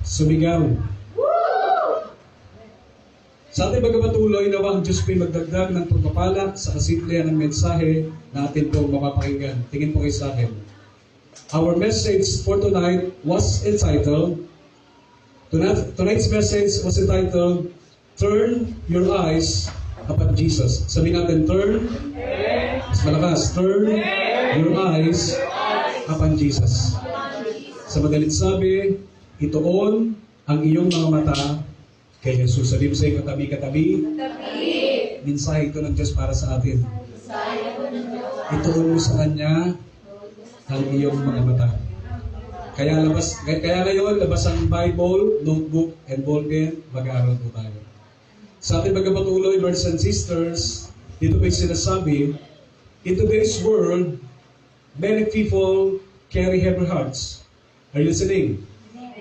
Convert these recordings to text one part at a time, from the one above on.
Sumigaw. Sa ating pagpapatuloy, nawa ang Diyos po'y magdagdag ng pagpapala sa kasimplihan ng mensahe na atin pong mapapakinggan. Tingin po kayo sa akin. Our message for tonight was entitled, tonight's message was entitled, Turn Your Eyes Upon Jesus. Sabihin natin, mas malakas, turn your eyes upon Jesus. Sa madalit sabi, ituon ang iyong mga mata kay Jesus. Sabihin mo sa iyo, katabi. Mensahe ito ng Diyos para sa atin. Ituon mo sa Kanya ang iyong mga mata. Kaya ngayon, labas ang Bible, notebook, and ballpen, mag-aaral po tayo. Sa ating pagpapatuloy, brothers and sisters, dito po'y sinasabi, in today's world, many people carry heavy hearts. Are you listening?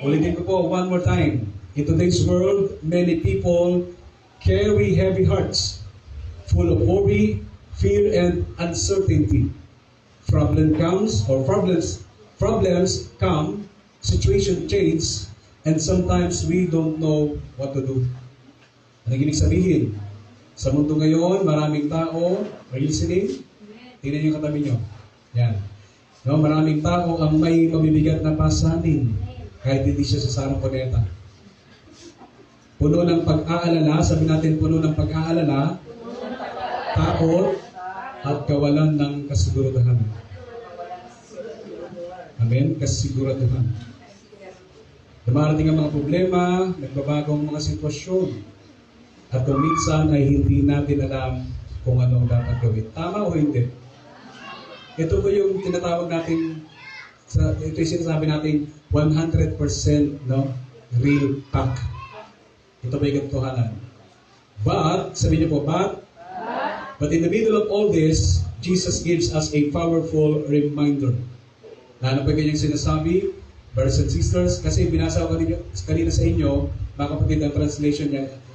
Ulitin ko po one more time. In today's world, many people carry heavy hearts, full of worry, fear, and uncertainty. Problems come, situation change, and sometimes we don't know what to do. Anong ibig sabihin? Sa mundo ngayon, maraming tao, are you listening? Tingnan niyo yung katabi niyo. Yan. No, maraming tao ang may mabibigat na pasanin kahit hindi siya sa sarang kuneta. Puno ng pag-aalala, sabi natin puno ng pag-aalala, takot, at kawalan ng kasiguraduhan. Amen? Kasiguraduhan. Dumarating ang mga problema, nagbabago ang mga sitwasyon, at kung minsan ay hindi natin alam kung ano ang dapat gawin. Tama o hindi? Ito po yung tinatawag natin, ito yung sinasabi natin 100% no, real talk. Ito ba yung katotohanan? But, sabi niyo po, but in the middle of all this, Jesus gives us a powerful reminder. Na ano pa yung kanyang sinasabi, brothers and sisters, kasi binasa ko kanina sa inyo, mga kapatid,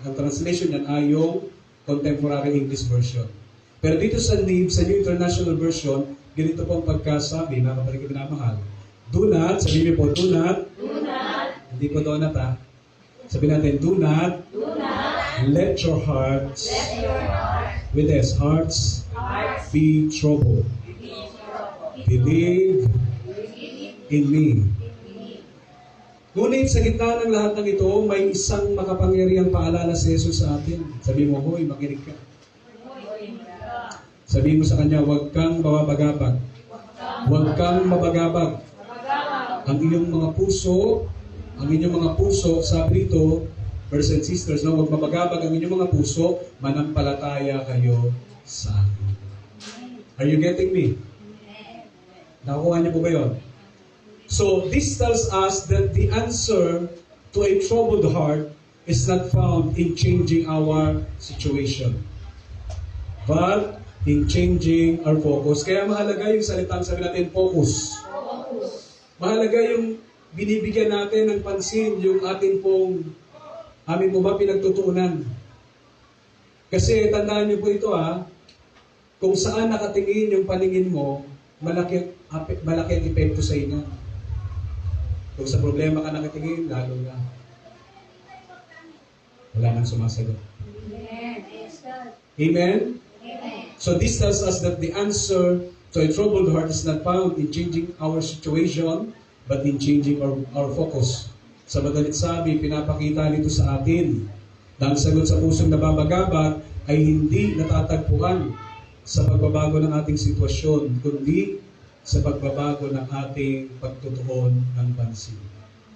ang translation yan ay yung Contemporary English Version. Pero dito sa New International Version, ganito po ang pagkasabi, mga kapatid pinamahal. Do not, sabi niyo po, do not, hindi po donut ha. Sabi natin, do not let your hearts, with this, hearts be troubled. Believe in me. Ngunit sa gitna ng lahat ng ito, may isang makapangyarihang paalala si Jesus sa atin. Sabi mo, hoy, makinig ka. Sabi mo sa kanya, huwag kang mababagabag. Huwag kang mabagabag. Ang inyong mga puso, sabi rito, brothers and sisters, no, huwag mabagabag ang inyong mga puso, manampalataya kayo sa akin. Are you getting me? Nakukuha niyo po ba yun? So, this tells us that the answer to a troubled heart is not found in changing our situation, but in changing our focus. Kaya mahalaga yung salitang sabi natin, focus. Mahalaga yung binibigyan natin ng pansin yung amin po ba pinagtutuunan. Kasi tandaan niyo po ito kung saan nakatingin yung paningin mo, malaki ang epekto sa inyo. Kung sa problema ka nakatingin, lalo na. Wala nang sumasagot. Amen? So this tells us that the answer to a troubled heart is not found in changing our situation, but in changing our focus. Sa madalit sabi, pinapakita nito sa atin na ang sagot sa pusong nababagabag ay hindi natatagpuan sa pagbabago ng ating sitwasyon, kundi sa pagbabago ng ating pagtutuon ng pansin.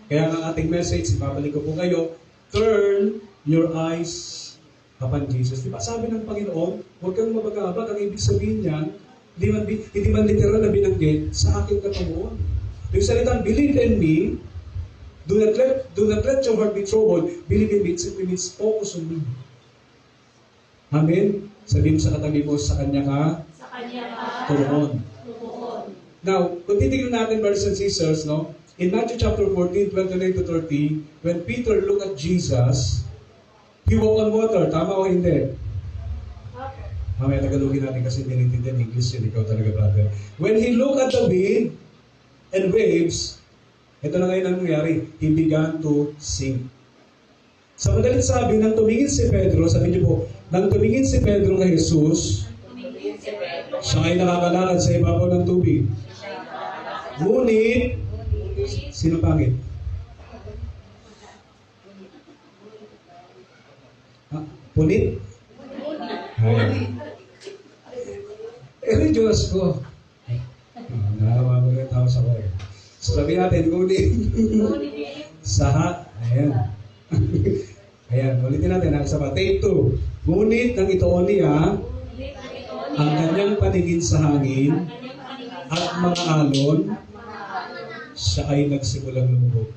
Kaya ang ating message, ibabalik ko po kayo, turn your eyes upon Jesus. Diba? Sabi ng Panginoon, huwag kang mabagabag. Ang ibig sabihin niyan, hindi man literal na binanggit sa aking katawan. Yung salitang, believe in me, do not let your heart be troubled. Believe in me, it simply means focus on me. Amen? Sabihin mo sa katabi mo, sa Kanya ka turuan. Now, kung titignan natin, brothers and sisters, no? In Matthew chapter 14, 29 to 30, when Peter looked at Jesus, he walked on water. Tama o hindi? Mamaya tagalogin natin kasi ninintindihan English yun. Ikaw talaga, brother. When he looked at the wind and waves, Ito na ngayon ang nangyari. He began to sing. Sa madaling sabi, nang tumingin si Pedro, sabi niyo po, nang tumingin si Pedro kay Jesus, siya ay nakakalakad sa ibabaw ng tubig. Ngunit, sino pangit? Punit? Ay. Diyos ko. Nalawa ko yung tao sa ko eh. So sabi natin, ngunit. Saha. Ayan. Ayan, ulitin natin. Sa take 2. Ngunit nang itoon niya, ang kanyang paningin sa hangin at mga alon, siya ay nagsimulang lumubog.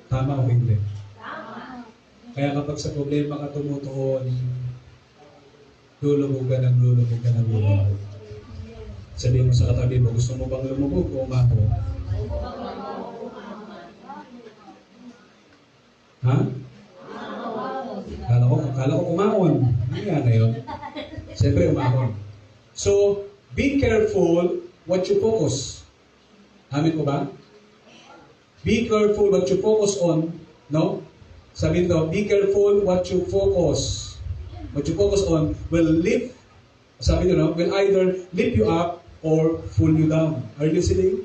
Tama o hindi? Kaya kapag sa problema ka tumutuon, lulubog ka ng lulubog ka ng lulubog. Sabihin mo sa katabi mo, gusto mo bang lumubog o umako? Ha? Kala ko umahon. Ano yan na yun? Siyempre umahon. So, be careful what you focus. Amin ko ba? Be careful what you focus on. No? Sabihin to, be careful what you focus. What you focus on will lift, sabi nyo, no? Will either lift you up or pull you down. Are you listening?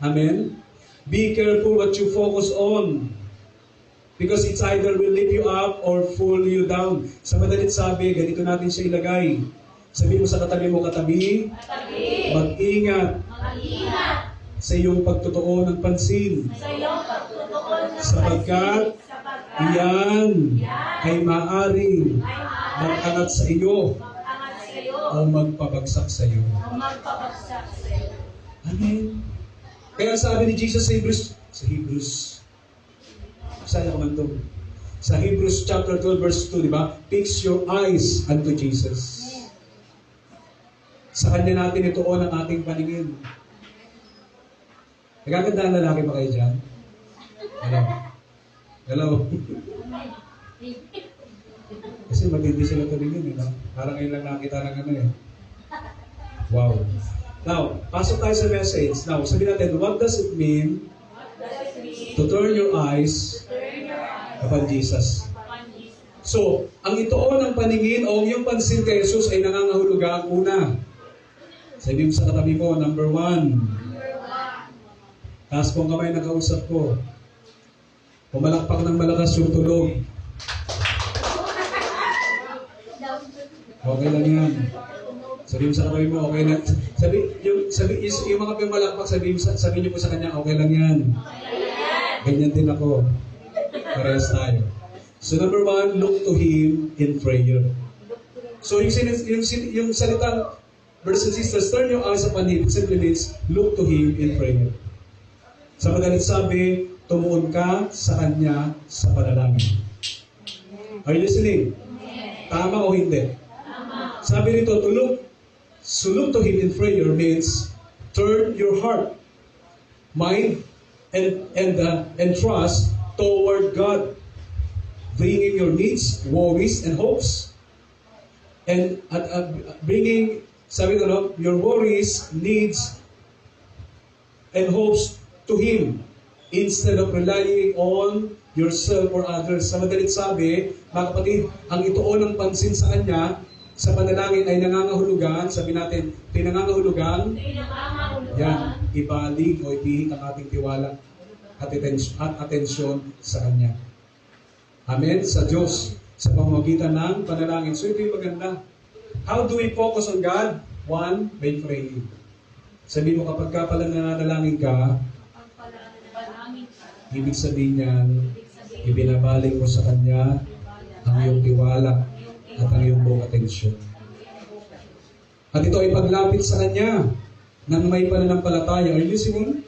Amen? Be careful what you focus on. Because it's either will lift you up or pull you down. Sa madalit sabi, ganito natin siya ilagay. Sabi mo sa katabi mo, katabi, mag-ingat sa iyong pagtutuon ng pansin. Sapagkat iyan ay maaaring mag-angat sa iyo o magpabagsak sa iyo. Amen. Kaya sabi ni Jesus sa Hebrews, saan ako man doon? Sa Hebrews chapter 12 verse 2, di ba? Fix your eyes unto Jesus. Sa Kanya natin ituon ang ating paningin. Nagaganda ang lalaki pa kayo dyan? Hello? Hello? Kasi matindi sila tumingin, no? Parang ngayon lang nakita ng ano eh. Wow. Now, pasok tayo sa message. Now, sabihin natin, what does it mean to turn your eyes upon Jesus? So, ang itoon ng paningin o yung pansin kay Jesus ay nangangahulugan una. Sabihin mo sa katabi mo, number 1. Taas pong kamay na kausap ko. Pumalakpak ng malakas yung tulog. Okay lang yan. Sabihin mo sa katabi mo, okay lang. Yung mga pumalakpak, sabihin niyo po sa kanya, okay lang yan. Ganyan din ako. Parehas tayo. So number 1, look to Him in prayer. So yung salitang, brothers and sisters, turn your eyes upon Him. It simply means, look to Him in prayer. Sa madalit sabi, tumuon ka sa Kanya sa panalangin. Are you listening? Tama o hindi? Sabi nito, to look to Him in prayer means, turn your heart, mind, and trust toward God, bringing your needs, worries, and hopes, and bringing, sabi ko, your worries, needs, and hopes to Him instead of relying on yourself or others. Sa madalit sabi, mga kapatid, ang ituon ng pansin sa Kanya sa panalangin ay nangangahulugan, sabi natin, pinangangahulugan, yan, ibalik o ibihik ang ating tiwala at atensyon sa Kanya. Amen? Sa Diyos, sa pamamagitan ng panalangin. So ito yung maganda. How do we focus on God? 1, by praying. Sabi mo, kapag ka pala nananalangin ka, ibig sabihin niyan, ibinabaling mo sa Kanya ang iyong tiwala at ang iyong buong atensyon. At ito ay paglapit sa Kanya ng may pananampalataya. Are you listening?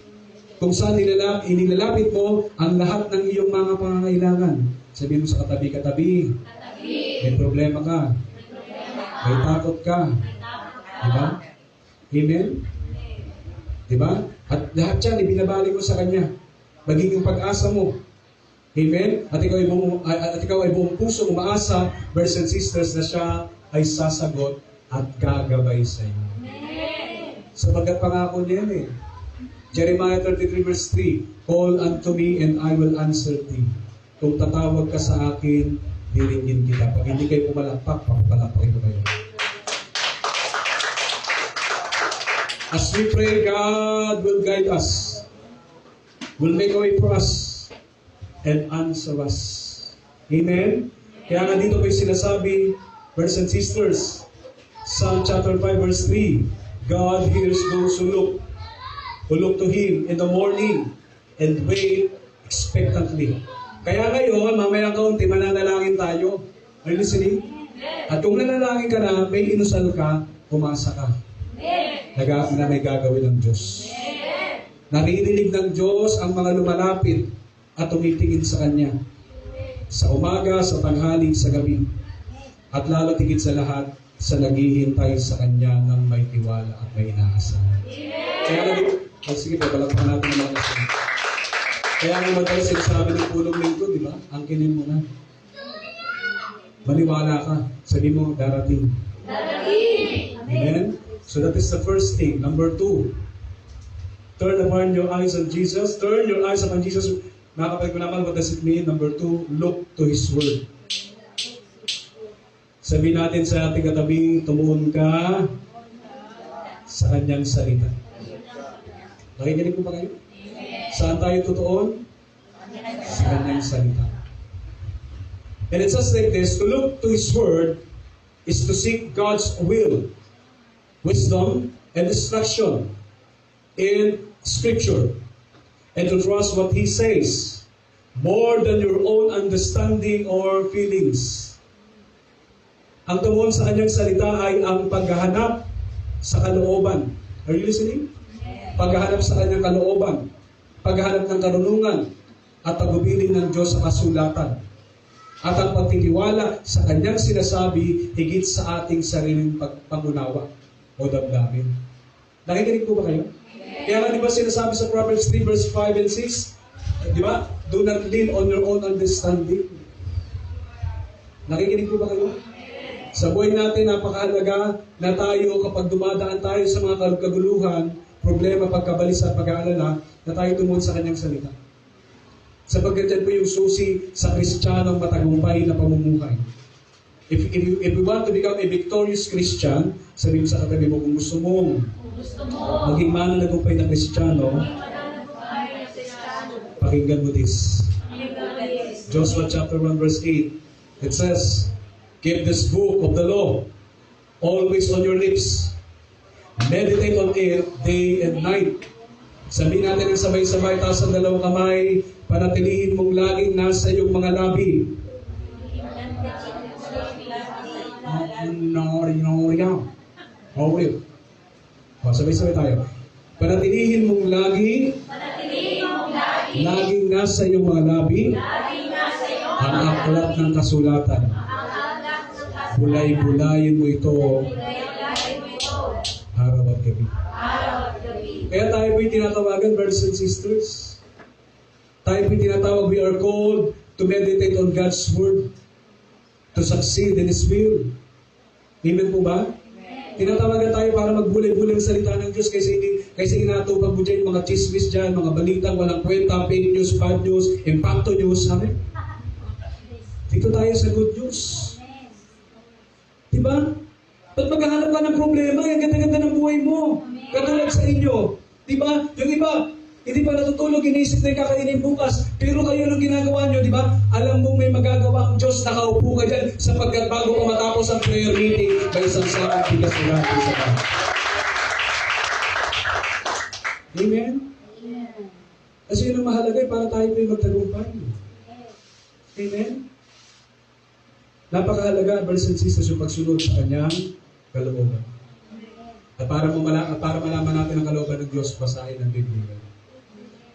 Kung saan inilalapit mo ang lahat ng iyong mga pangangailangan. Sabihin mo sa katabi, may problema ka, may takot ka. Diba? Amen? Diba? At lahat yan, ibinabaling mo sa Kanya. Magiging pag-asa mo. Amen? At ikaw ay buong puso umaasa, brothers and sisters, na siya ay sasagot at gagabay sa iyo. Sapagkat pangako niya yan eh. Jeremiah 33 verse 3, call unto me and I will answer thee. Kung tatawag ka sa akin, diringin kita. Pag hindi kayo pumalakpak, papapalakpakin ko kayo. As we pray, God will guide us, will make a way for us, and answer us. Amen? Kaya nga dito may sinasabi, brothers and sisters, Psalm chapter 5 verse 3, God hears those who look to Him in the morning and wait expectantly. Kaya ngayon, mamaya kaunti, mananalangin tayo. Are you listening? At kung nanalangin ka na, may inusal ka, umasa ka. Na may gagawin ng Diyos. Naririnig ng Diyos ang mga lumalapit at tumitingin sa Kanya. Sa umaga, sa tanghali, sa gabi. At lalo tigit sa lahat, sa naghihintay sa Kanya ng may tiwala at may inaasahan. Kaya nga, sige po, palagpakan natin ang mga nasin. Kaya nga madalas sinasabi ng pulong lingkod, di ba? Angkinin mo na. Maniwala ka. Sabi mo, darating. Amen? So that is the first thing. Number 2, turn upon your eyes on Jesus. Turn your eyes upon Jesus. Mga kapatid ko naman, what does it mean? Number 2, look to His Word. Sabihin natin sa ating katabi, tumuon ka sa Kanyang salita. Nakikinig po ba kayo? Saan tayo tutuon? Sa Kanyang salita. And it says like this, to look to His Word is to seek God's will, wisdom, and instruction in Scripture, and to trust what He says more than your own understanding or feelings. Ang tumuon sa Kanyang salita ay ang paghahanap sa kalooban. Are you listening? Paghahanap sa Kanyang kalooban, paghahanap ng karunungan, at pagbubiling ng Diyos sa kasulatan. At ang pagtitiwala sa Kanyang sinasabi higit sa ating sariling pangunawa o damdamin. Nakikinig po ba kayo? Kaya nga di ba sinasabi sa Proverbs 3 verse 5 and 6, di ba? Do not lean on your own understanding. Nakikinig po ba kayo? Sa buhay natin, napakahalaga na tayo kapag dumadaan tayo sa mga kaguluhan, problema, pagkabalisa at pag-aalala, na tayo tumuon sa Kanyang salita. Sapagkat yan po yung susi sa Kristiyanong matagumpay na pamumuhay. If we want to become a victorious Christian, sabihin sa katabi mo, kung gusto mong maging mananagumpay na Kristiyano, pakinggan mo this. Joshua chapter 1 verse 8, it says, keep this book of the law always on your lips. Meditate on it day and night. Sabihin natin ng sabay-sabay, taas ang dalawang kamay, panatilihin mong laging nasa iyong mga labi. Sabay-sabay tayo. Panatilihin mong laging nasa iyong mga labi, ang aklat ng kasulatan. Bulay-bulayin mo ito araw at gabi. Kaya tayo po'y tinatawagan, brothers and sisters. Tayo po'y tinatawag, we are called to meditate on God's Word, to succeed in His will. Amen po ba? Tinatawagan tayo para magbulay-bulay ng salita ng Diyos kaysa inatupag mo dyan mga chismis dyan, mga balitang walang kwenta, fake news, bad news, impacto news. Amen? Dito tayo sa good news. Diba? Pag maghahanap ka ng problema, ang ganda-ganda ng buhay mo. Katulad sa inyo. Diba? Yung iba, hindi pa natutulog, iniisip na yung kakainin bukas. Pero kayo nung ginagawa nyo, diba? Alam mo may magagawa ang Diyos, nakaupo ka dyan sapagkat bago ka matapos ang prayer meeting, may isang sarang bigas na natin sa bahay. Amen? Kasi yun ang mahalaga para tayo may magtagumpay. Amen? Napakahalaga, brothers and sisters, yung pagsunod sa Kanyang kalooban. At para malaman natin ang kalooban ng Diyos, basahin ang Biblia.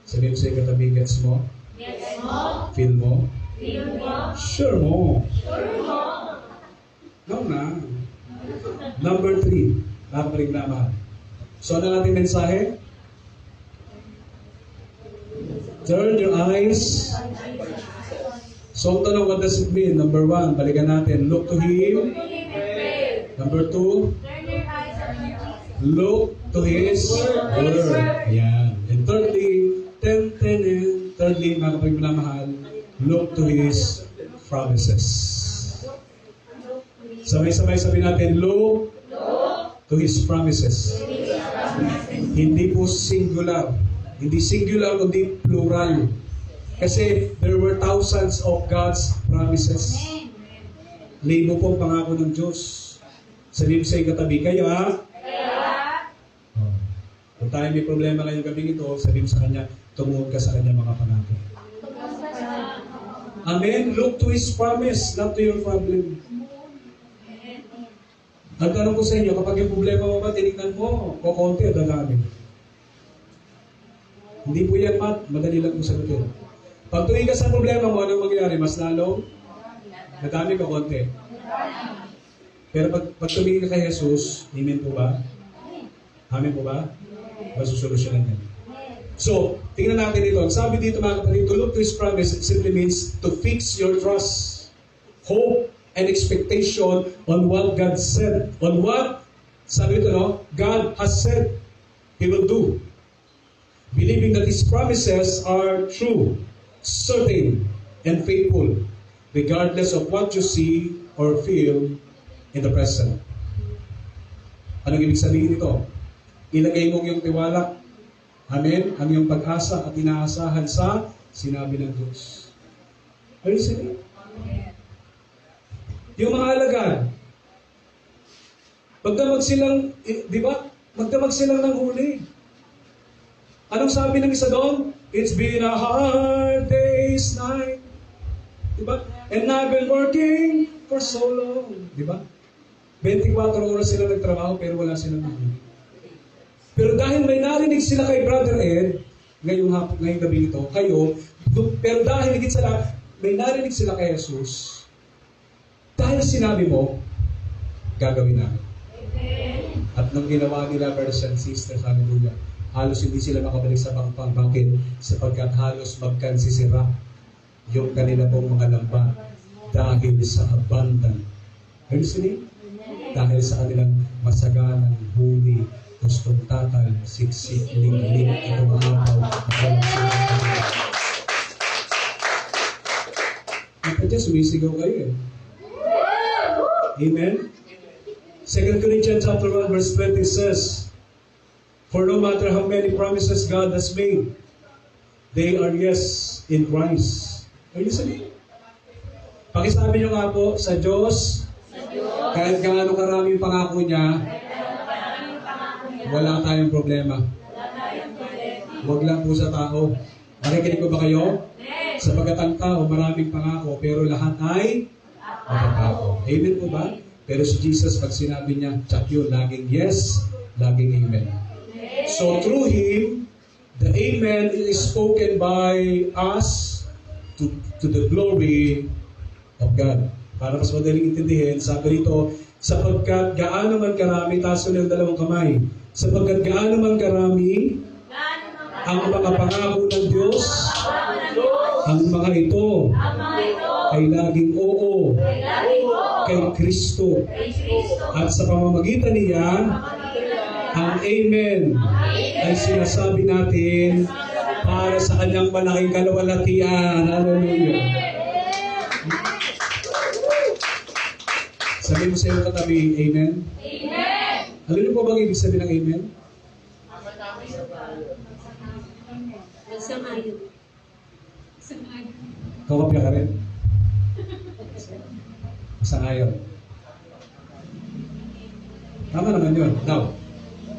Sabihin mo sa katabi, gets mo? Gets mo? Feel mo? Feel mo? Sure mo? Sure mo? No na. Number 3, nakapaliglamahan. So ano natin mensahe? Turn your eyes. So ang tanong, what does it mean? Number 1, balikan natin. Look to Him. Number 2, Turn your eyes on Jesus. look to His Word. Yan. And Thirdly, mga kapatid minamahal, look to His promises. Sabay-sabay sabi natin, look to His promises. Hindi po singular. Hindi singular, kundi plural. Kasi there were thousands of God's promises. Libo pong pangako ng Diyos. Sabihin sa katabi, kaya kung tayo may problema ngayong gabi ito, sabihin sa Kanya, tumuod ka sa Kanya mga pangako. Amen? Look to His promise, not to your problem. Ang tanong ko sa inyo, kapag yung problema mo ba, tinignan mo, o konti o dadami? Hindi po yan, Matt. Madali lang po sagutin. Pag tuwing ka sa problema mo, anong mangyayari? Mas lalo? Madami ka konti. Pero pag tumingin ka kay Jesus, amen po ba? Amen po ba? Masusolusyonan yan. So, tingnan natin ito. Ang sabi dito mga kapatid, to look to His promise, it simply means to fix your trust, hope, and expectation on what God said. On what, sabi ito, no? God has said He will do. Believing that His promises are true, certain, and faithful, regardless of what you see or feel in the present. Anong ibig sabihin nito? Ilagay mong iyong tiwala, amen, ang iyong pag-asa at inaasahan sa sinabi ng Diyos. Are you saying? Yung mga alagad, magdamag silang, di ba? Magdamag silang ng huli. Anong sabi ng isa doon? It's been a hard day's night. Di ba? And I've been working for so long. Di ba? 24 oras sila nagtrabaho pero wala silang nahuli. Pero dahil may narinig sila kay Brother Ed, ngayong gabi ito, pero dahil higit sa lahat, may narinig sila kay Jesus, dahil sinabi mo, gagawin namin. At nung ginawa nila, brothers and sisters, hallelujah, halos hindi sila makabalik sa pangpang. Bakit? Sapagkat halos magkansisira yung kanila pong mga lambat dahil sa abundant. Are you listening? Dahil sa kanilang masaganang huli, gustong tatal, siksik, ling-ling, itong apaw, Kapag dyan, sumisigaw kayo eh. Amen? 2 Corinthians chapter 1 verse 20 says, for no matter how many promises God has made, they are yes in Christ. Are you listening? Pakisabi nyo nga po, sa Diyos, kahit gaano karaming pangako niya, wala tayong problema. Huwag lang po sa tao. Nakikinig ko ba kayo? Sapagat ang tao, maraming pangako, pero lahat ay makakako. Amen po ba? Pero si Jesus, pag sinabi niya, tsak yun, laging yes, laging amen. So through Him, the amen is spoken by us to the glory of God. Para mas madaling intindihin, sabi rito, sapagkat gaano man karami, taso na yung dalawang kamay, sapagkat gaano man karami ang mga pangako ng Diyos, ang mga ito ay laging oo kay Kristo. At sa pamamagitan niya, ang amen ay sinasabi natin para sa kanyang malaking kalawalatian. Hallelujah. Sabi mo sa iyong katabi, amen? Amen! Alam niyo po bang ibig sabihin ng amen? Sangayon. Kakapya ka rin? Sangayon. Tama naman yun. Now,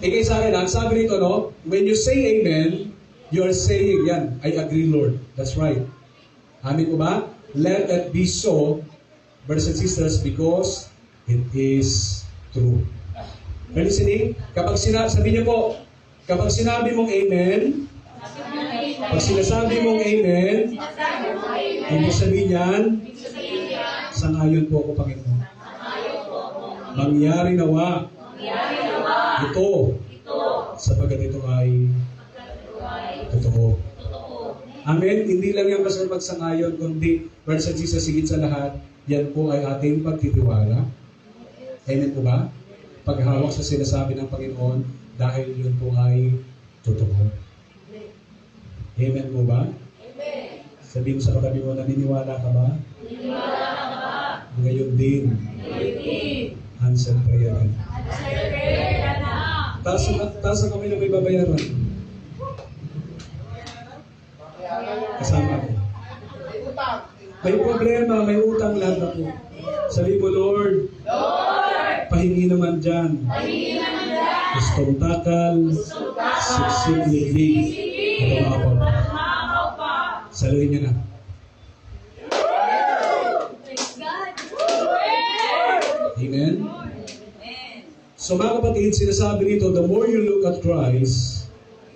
ikay sa akin, ang sabi rito, no? When you say amen, you're saying, yan, I agree, Lord. That's right. Amin po ba? Let that be so, brothers and sisters, because it is true. Are you listening? Kapag sabi niyo po, kapag sinabi mong amen, pag sinasabi mong amen, ibig sabihin yan, sangayon po ako, Panginoon. Mangyari nawa ito, sapagat ito ay totoo. Amen? Hindi lang yan basta magsangayon, kundi, brothers and sisters, higit sa lahat, yan po ay ating pagtitiwala. Amen po ba? Paghawak sa sinasabi ng Panginoon dahil yun po ay totoo. Amen po ba? Amen. Sabihin sa katabi mo, naniniwala ka ba? Niniwala ka ba? Ngayon din, Ngayon, answer prayer rin. answer ka na. Taas ang kami na may babayaran. Kasama ko. May problema, may utang lahat na po. Sabi mo, Lord, Lord, pahingi naman dyan. pahingi naman dyan. Gustong takal, siksik, liglig, at umapaw. Mamaw pa. Saluhin niyo na. Praise God. Amen? Amen. So mga kapatid, sinasabi rito, the more you look at Christ,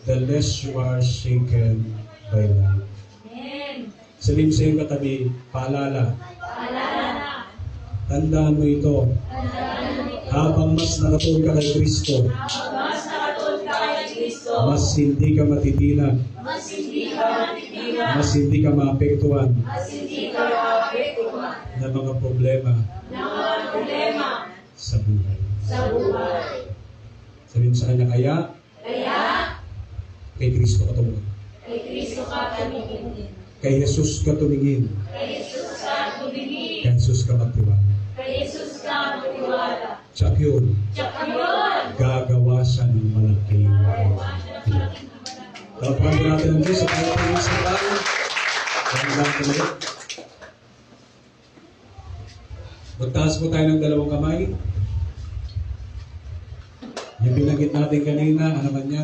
the less you are shaken by love. Amen. Sabihin sa iyong katabi, paalala, Paalala na. tandaan mo ito, Tandaan mo ito. habang mas nakatuon ka kay Kristo, Mas nakatuon ka kay Kristo. mas hindi ka matitinag, Mas hindi ka matitigan. mas hindi ka maapektuhan Mas hindi ka maapektuhan ng mga problema ng mga problema sa buhay. sa buhay. Sabihin sa kanya, kaya Kaya, kay Kristo ka tumingin. kay Kristo ka tumingin. Kay Jesus ka tumingin. Kay Jesus ka tumingin. Kay Jesus ka magtiwala. Kay Jesus ka magtiwala. Tsak yun, Tsaka yun. gagawa siya ng malaking bagay. Tawagan po natin ang Diyos sa kanyang sa tayo. Hanggang tuloy. Magtaas po tayo ng dalawang kamay. Yung binanggit natin kanina, ano man yan?